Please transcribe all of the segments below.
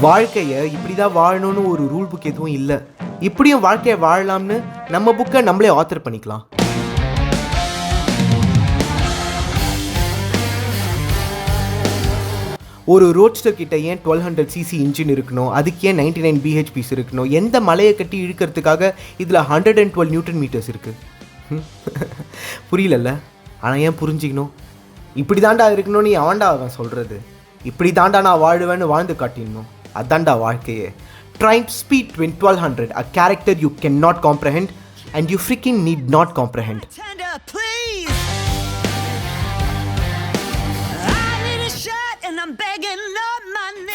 வாழ்க்கையை இப்படி தான் வாழணும்னு ஒரு ரூல் புக் எதுவும் இல்லை. இப்படியும் வாழ்க்கையை வாழலாம்னு நம்ம புக்கை நம்மளே ஆத்தர் பண்ணிக்கலாம். ஒரு ரோட்ஸ்டர் கிட்ட ஏன் 1200cc இன்ஜின் இருக்கணும், அதுக்கு ஏன் 99 bhps இருக்கணும், எந்த மலையை கட்டி இழுக்கிறதுக்காக இதில் 112 நியூட்டன் மீட்டர்ஸ் இருக்குது? புரியலல்ல? ஆனால் ஏன் புரிஞ்சிக்கணும்? இப்படி தாண்டா இருக்கணும்னு அவன்டா அவன் சொல்கிறது. இப்படி தாண்டா நான் வாழ்வேன்னு வாழ்ந்து காட்டிடணும். அதான்டா வாழ்க்கையே. Triumph Speed 1200, a character you cannot comprehend and you freaking need not comprehend.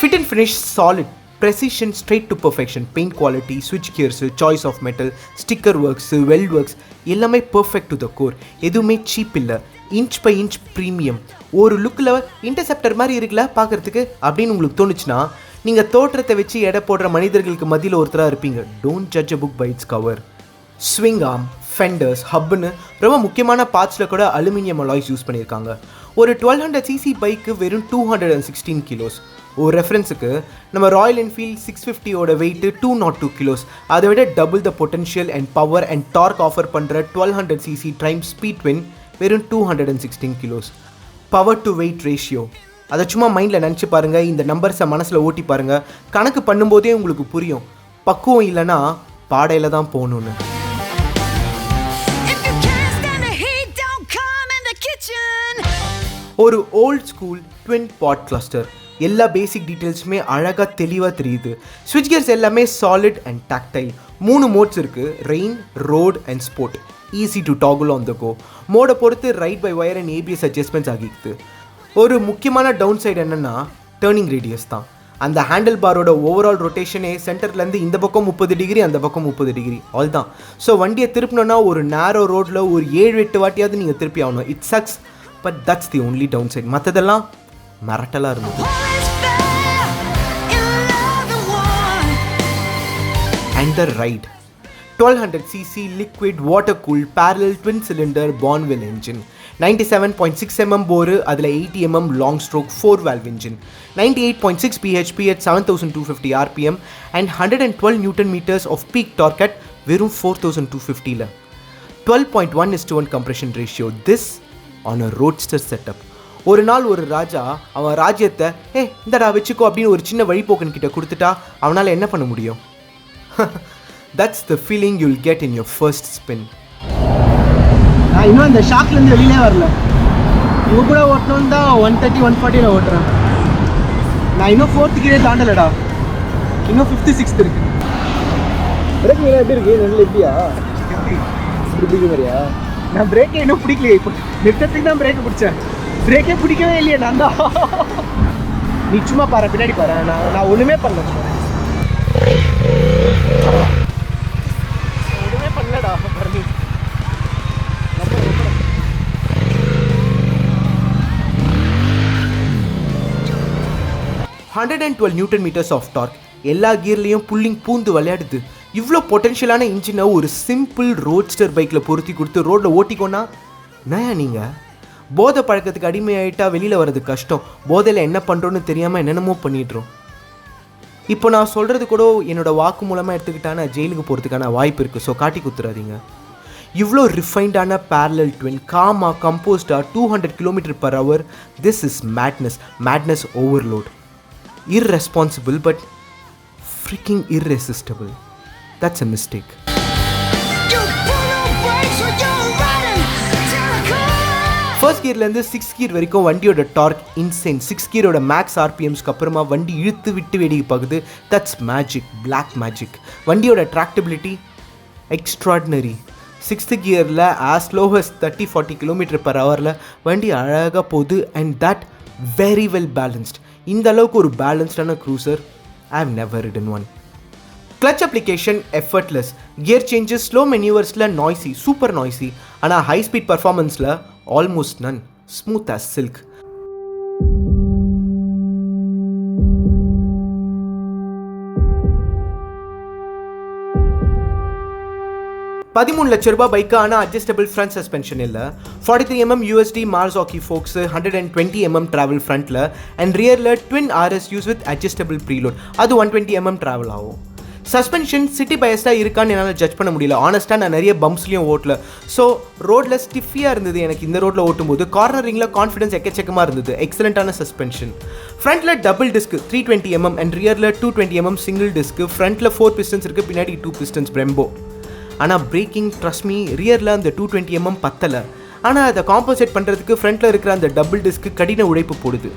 Fit and finish solid, precision straight to perfection, paint quality, switch gears, choice of metal, sticker works, weld works, எல்லாமே perfect to the core. எதுவுமே cheap இல்லை, inch by inch premium. ஒரு லுக்கில் interceptor மாதிரி இருக்குல்ல பார்க்குறதுக்கு அப்படின்னு உங்களுக்கு தோணுச்சுன்னா நீங்கள் தோற்றத்தை வச்சு எடை போடுற மனிதர்களுக்கு மத்தியில் ஒருத்தராக இருப்பீங்க. Don't judge a book by its cover. Swing arm, fenders, ஹப்புன்னு ரொம்ப முக்கியமான பார்ட்ஸில் கூட அலுமினியம் அலாய்ஸ் யூஸ் பண்ணியிருக்காங்க. ஒரு 1200cc பைக்கு வெறும் 216 கிலோஸ். ஒரு ரெஃபரன்ஸுக்கு நம்ம ராயல் என்ஃபீல்ட் 650ஓட வெயிட்டு 202 கிலோஸ். அதை விட double the potential and power and torque offer பண்ணுற 1200cc Triumph Speed Twin வெறும் 216 kilos. Power to weight ratio அதை சும்மா மைண்டில் நினச்சி பாருங்கள். இந்த நம்பர்ஸை மனசில் ஓட்டி பாருங்கள். கணக்கு பண்ணும்போதே உங்களுக்கு புரியும். பக்குவம் இல்லைன்னா பாடையில் தான் போகணுன்னு. ஒரு old school twin pod cluster. எல்லா பேசிக் டீட்டெயில்ஸுமே அழகாக தெளிவாக தெரியுது. ஸ்விட்ச் கியர்ஸ் எல்லாமே சாலிட் அண்ட் டாக்டைல். 3 மோட்ஸ் இருக்குது: rain, road and sport. Easy to toggle on the go. மோடை பொறுத்து ride by wire and ABS adjustments ஆகிக்குது. ஒரு முக்கியமான டவுன் சைடு என்னென்னா டேர்னிங் ரேடியஸ் தான். அந்த ஹேண்டில் பாரோட ஓவரால் ரொட்டேஷனே சென்டர்லேருந்து இந்த பக்கம் 30 டிகிரி, அந்த பக்கம் 30 டிகிரி. ஆல் தான். ஸோ வண்டியை திருப்பினோன்னா ஒரு நேரோ ரோட்டில் ஒரு 7-8 வாட்டியாவது நீங்கள் திருப்பி ஆகணும். It sucks, but that's the only downside. மற்றதெல்லாம் மிரட்டலாக இருந்தது. And the ride 1200cc liquid water cooled parallel twin cylinder Bonneville engine, 97.6 mm bore, அதில் 80 mm long stroke 4 valve engine, 98.6 bhp at 7250 rpm and 112 newton meters of peak torque at வெறும் 4250ல. 12.1:1 compression ratio. This on a roadster setup. ஒரு நாள் ஒரு ராஜா அவன் ராஜ்யத்தை இந்தடா வச்சுக்கோ அப்படின்னு ஒரு சின்ன வழிபோக்கன் கிட்ட கொடுத்துட்டா அவனால் என்ன பண்ண முடியும்? That's the feeling you'll get in your first spin. நான் இன்னும் அந்த ஷாக்லேருந்து வெளியிலே வரல. இவங்க கூட ஓட்டணும் தான் 130, 140ல் ஓட்டுறேன். நான் இன்னும் 4th கியரே தாண்டலடா. இன்னும் 5th, 6th இருக்கு. பிரேக் மீனா எப்படி இருக்கு? நல்ல எப்படியா இப்படி பிடிக்க மாதிரியா? நான் பிரேக்கே இன்னும் பிடிக்கலையே. இப்போ நிறுத்தத்துக்கு தான் பிரேக்கை பிடிச்சேன். பிரேக்கே பிடிக்கவே இல்லையே நான் தான். நீ சும்மா பாரு, பின்னாடி பாரு. நான் ஒன்றுமே பண்ணல. ஒன்றுமே பண்ணலடா Bharani. 112 newton metres of torque. எல்லா கியர்லேயும் புல்லிங் பூந்து விளையாடுது. இவ்வளோ பொட்டென்ஷியலான இன்ஜினை ஒரு சிம்பிள் ரோட்ஸ்டர் பைக்கில் பொருத்தி கொடுத்து ரோட்டில் ஓட்டிக்கோன்னா நயா நீங்கள் போதை பழக்கத்துக்கு அடிமையாயிட்டா வெளியில் வர்றது கஷ்டம். போதையில் என்ன பண்ணுறோன்னு தெரியாமல் என்னென்னமோ பண்ணிடுறோம். இப்போ நான் சொல்கிறது கூட என்னோடய வாக்கு மூலமாக எடுத்துக்கிட்டான ஜெயிலுக்கு போகிறதுக்கான வாய்ப்பு இருக்குது. ஸோ காட்டி குத்துறாதீங்க. இவ்வளோ ரிஃபைண்டான பேரலல் ட்வின், காமாக கம்போஸ்டாக 200 km/h. This is madness overload. Irresponsible but freaking irresistible. That's a mistake. First கியர்லேருந்து 6th கியர் வரைக்கும் வண்டியோட டார்க் இன்சைன். 6th கியரோட மேக்ஸ் ஆர்பிஎம்ஸ்க்கு அப்புறமா வண்டி இழுத்து விட்டு வேடிக்கை பார்க்குது. That's magic, black magic. வண்டியோட ட்ராக்டபிலிட்டி எக்ஸ்ட்ராடினரி. 6th கியரில் ஆஸ் லோ அஸ் 30-40 km/h வண்டி அழகாக போகுது. And that very well balanced. இந்த அளவுக்கு ஒரு பேலன்ஸ்டான cruiser I have never ridden one. Clutch application effortless. Gear changes slow மெனியூவர்ஸில் நாய்ஸி, சூப்பர் நாய்ஸி. ஆனால் ஹை ஸ்பீட் பர்ஃபார்மன்ஸில் almost none. Smooth as silk. 13 லட்ச ரூபாய் பைக்கு, ஆனால் அட்ஜஸ்டபிள் ஃப்ரண்ட் சஸ்பென்ஷன் இல்லை. 43mm USD Marzocchi forks, 120mm travel ஃப்ரண்ட்டில் and ரியரில் twin RS use with adjustable preload, அது 120mm ட்ராவல் ஆகும். சஸ்பென்ஷன் சிட்டி பயஸ்டாக இருக்கான்னு என்னால் ஜட்ஜ் பண்ண முடியல. ஆனஸ்ட்டாக நான் நிறைய பம்ப்ஸ்லையும் ஓட்டல. ஸோ ரோட்டில் ஸ்டிஃபியாக இருந்தது எனக்கு. இந்த ரோட்டில் ஓட்டும்போது கார்னரிங்கில் கான்ஃபிடன்ஸ் எக்கச்சக்கமாக இருந்தது. எக்ஸலண்ட்டான சஸ்பென்ஷன். ஃப்ரண்ட்டில் டபுள் டிஸ்க் 320mm அண்ட் ரியரில் 220mm சிங்கிள் டிஸ்க். ஃப்ரண்ட்டில் 4 பிஸ்டன்ஸ் இருக்குது, பின்னாடி 2 பிஸ்டன்ஸ் பிரம்போ. ஆனால் பிரேக்கிங் ட்ரஸ்ட் மீ, ரியரில் அந்த 220mm பத்தலை. ஆனால் அதை காம்பன்சேட் பண்ணுறதுக்கு ஃப்ரண்ட்டில் இருக்கிற அந்த டபுள் டிஸ்க்கு கடின உழைப்பு போடுது.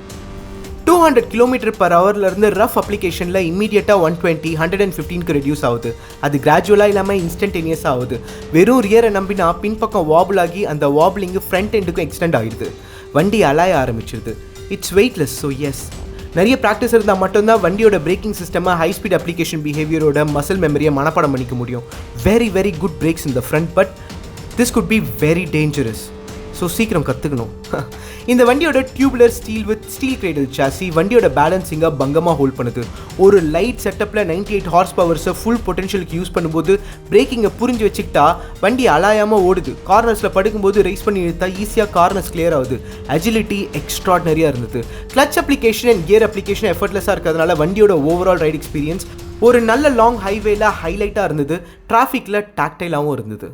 200 km/h இருந்து ரஃப் அப்ளிகேஷனில் இம்மீடியட்டாக 120, 115க்கு ரெடியூஸ் ஆகுது. அது கிராஜுவலாக இல்லாமல் இன்ஸ்டன்டேனியஸாக ஆகுது. வெறும் ரியரை நம்பினா பின்பக்கம் வாபிள் ஆகி அந்த வாபிளிங்கு ஃப்ரண்ட் எண்டுக்கும் எக்ஸ்டெண்ட் ஆகிடுது. வண்டி அலாய ஆரம்பிச்சிருது. It's weightless. ஸோ எஸ், நிறைய ப்ராக்டிஸ் இருந்தால் மட்டும்தான் வண்டியோட பிரேக்கிங் சிஸ்டமாக ஹை ஸ்பீட் அப்ளிகேஷன் பிஹேவியரோட மசில் மெமரியை மனப்பாடம் பண்ணிக்க முடியும். Very very good brakes in the front, but this could be very dangerous. So சீக்கிரம் கற்றுக்கணும். இந்த வண்டியோட tubular steel with steel cradle chassis வண்டியோட பேலன்சிங்கை பங்கமாக ஹோல்ட் பண்ணுது. ஒரு லைட் செட்டப்பில் 98 ஹார்ஸ் பவர்ஸை ஃபுல் பொட்டன்ஷியலுக்கு யூஸ் பண்ணும்போது பிரேக்கிங்கை புரிஞ்சு வச்சுக்கிட்டா வண்டி அலாயாமல் ஓடுது. கார்னர்ஸில் படுக்கும்போது ரைஸ் பண்ணி இழுத்தா ஈஸியாக கார்னர்ஸ் கிளியர் ஆகுது. அஜிலிட்டி எக்ஸ்ட்ராடினரியாக இருந்தது. Clutch application and gear application எஃபர்ட்லெஸ்ஸாக இருக்கிறதுனால வண்டியோட ஓவரால் ரைட் எக்ஸ்பீரியன்ஸ் ஒரு நல்ல லாங் ஹைவேல ஹைலைட்டாக இருந்தது. டிராஃபிக்கில் டாக்டைலாகவும் இருந்தது.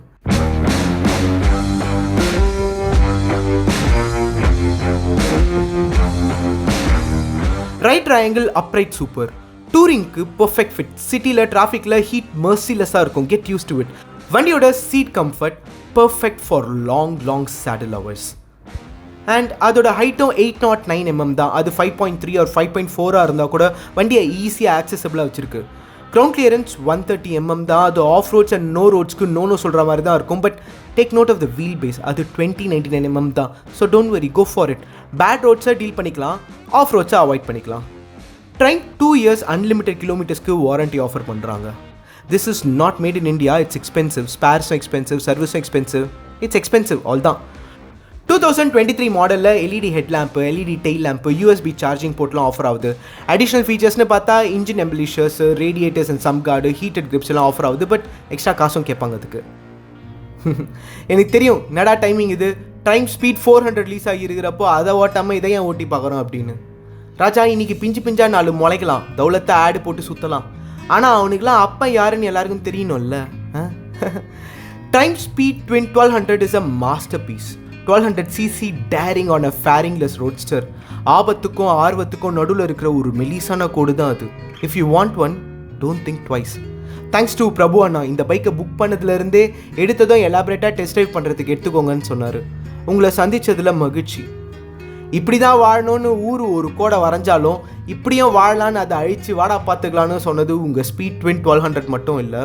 Ride triangle upright super. டூரிங்க்கு பர்ஃபெக்ட் ஃபிட். சிட்டியில் டிராஃபிக்கில் ஹீட் மர்சிலெஸ்ஸாக இருக்கும். Get use to it. வண்டியோட seat comfort perfect for long saddle hours. And அதோட ஹைட்டும் 809mm தான். அது 5.3 or 5.4 இருந்தால் கூட வண்டியை ஈஸியாக ஆக்சசபிளாக வச்சுருக்கு. கிரவுண்ட் கிளியரன்ஸ் 130mm தான். அது ஆஃப் ரோட்ஸ் அண்ட் நோ ரோட்ஸ்க்கு நோ சொல்கிற மாதிரி தான் இருக்கும். But take note of the wheelbase, அது 2099mm தான். So don't worry, go for it. Bad ரோட்ஸை டீல் பண்ணிக்கலாம், ஆஃப் ரோட்ஸை அவாய்ட் பண்ணிக்கலாம். ட்ரைம் 2 years அன்லிமிட்டட் கிலோமீட்டர்ஸ்க்கு வாரண்டி ஆஃபர் பண்ணுறாங்க. This is not made in India. It's expensive. ஸ்பேர்ஸும் expensive, சர்வீஸும் எக்ஸ்பென்சிவ். இட்ஸ் எக்ஸ்பென்சிவ், ஆல் தான். 2023 மாடலில் LED head lamp, LED tail lamp, USB charging போர்ட்லாம் ஆஃபர் ஆகுது. அடிஷ்னல் ஃபீச்சர்ஸ்னு பார்த்தா engine embellishers, radiators and sump guard, heated grips எல்லாம் offer ஆகுது. பட் எக்ஸ்ட்ரா காசும் கேட்பாங்க அதுக்கு. எனக்கு தெரியும் நடா டைமிங் இது. டைம் ஸ்பீட் 400 ரிலீஸ் ஆகியிருக்கிறப்போ அதை ஓட்டாமல் இதை ஏன் ஓட்டி பார்க்குறோம் அப்படின்னு. ராஜா இன்னைக்கு பிஞ்சா 4 முளைக்கலாம், தௌலத்தை ஆடு போட்டு சுற்றலாம். ஆனால் அவனுக்குலாம் அப்போ யாருன்னு எல்லாருக்கும் தெரியணும்ல. Time speed 1200 is a masterpiece. 1200cc daring on a fairingless roadster. ஆபத்துக்கும் ஆர்வத்துக்கும் நடுவில் இருக்கிற ஒரு மெலிசான கோடு தான் அது. If you want one, don't think twice. Thanks to Prabhu அண்ணா. இந்த பைக்கை புக் பண்ணதுலேருந்தே எடுத்ததும் எலாபரேட்டாக டெஸ்ட் ட்ரைவ் பண்ணுறதுக்கு எடுத்துக்கோங்கன்னு சொன்னார். உங்களை சந்தித்ததில் மகிழ்ச்சி. இப்படி தான் வாழணும்னு ஒரு கோடை வரைஞ்சாலும் இப்படியும் வாழலான்னு அதை அழித்து வாடா பார்த்துக்கலான்னு சொன்னது உங்கள் ஸ்பீட் ட்வின் 1200 மட்டும் இல்லை,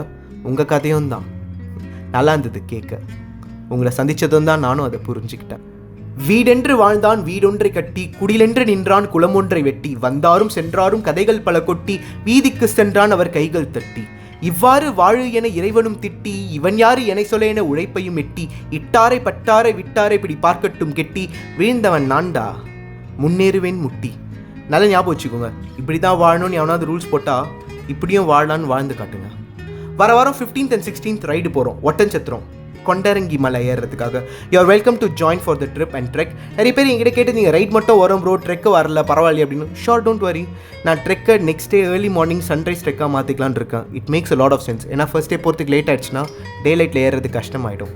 உங்கள் கதையும் தான். நல்லா இருந்தது கேட்க. உங்களை சந்தித்ததும் தான் நானும் அதை புரிஞ்சுக்கிட்டேன். வீடென்று வாழ்ந்தான் வீடொன்றை கட்டி, குடிலென்று நின்றான் குளமொன்றை வெட்டி, வந்தாரும் சென்றாரும் கதைகள் பல கொட்டி, வீதிக்கு சென்றான் அவர் கைகள் தட்டி, இவ்வாறு வாழு என இறைவனும் திட்டி, இவன் யாரு என சொல்ல என உழைப்பையும் எட்டி, இட்டாரை பட்டாரை விட்டாரை பிடி பார்க்கட்டும் கெட்டி, வீழ்ந்தவன் நான்டா முன்னேறுவேன் முட்டி. நல்லா ஞாபகம் வச்சுக்கோங்க. இப்படி தான் வாழணும்னு எவனாவது ரூல்ஸ் போட்டால் இப்படியும் வாழலான்னு வாழ்ந்து காட்டுங்க. வர வாரம் 15th and 16th ரைடு போகிறோம். ஒட்டன்சத்திரம் கொண்டரங்கி மலை ஏறுறதுக்காக. You are welcome to join for the trip and trek. நிறைய பேர் எங்கிட்ட கேட்டு நீங்கள் ரைட் மட்டும் வரும் ப்ரோ, ட்ரெக்கு வரல பரவாயில்ல அப்படின்னு. Sure, don't worry. நான் ட்ரெக்கை next day early morning sunrise ட்ரெக்காக மாற்றிக்கலான்னு இருக்கேன். It makes a lot of sense. ஏன்னா ஃபர்ஸ்ட் டே போகிறதுக்கு லேட் ஆயிடுச்சுன்னா டே லைட்டில் ஏறுறது கஷ்டமாயிடும்.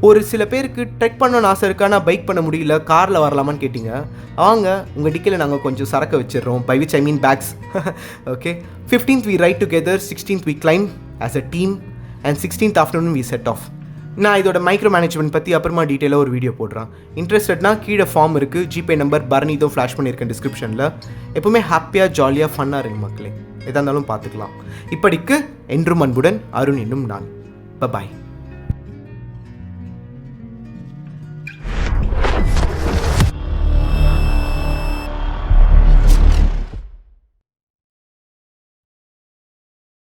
ஒரு சில பேருக்கு ட்ரெக் பண்ணணும்னு ஆசை இருக்கா, நான் பைக் பண்ண முடியல, காரில் வரலாமான்னு கேட்டிங்க. வாங்க, உங்கள் டிக்கில் நாங்கள் கொஞ்சம் சரக்கு வச்சிடுறோம். By which I mean bags. Okay. 15th we ride together, 16th we climb as a team and 16th afternoon we set off. நான் இதோட மைக்ரோ மேனேஜ்மெண்ட் பற்றி அப்புறமா டீட்டெயிலாக ஒரு வீடியோ போடுறேன். இன்ட்ரெஸ்டட்னா கீழே ஃபார்ம் இருக்குது, ஜிபே நம்பர் பரணி இதோ ஃப்ளாஷ் பண்ணியிருக்கேன் டிஸ்கிரிப்ஷனில். எப்போவுமே ஹாப்பியாக ஜாலியாக ஃபன்னாக இருங்க மக்களே. எதாக இருந்தாலும் பார்த்துக்கலாம். இப்படிக்கு என்றும் அன்புடன் அருண் என்னும் நான். பாய்.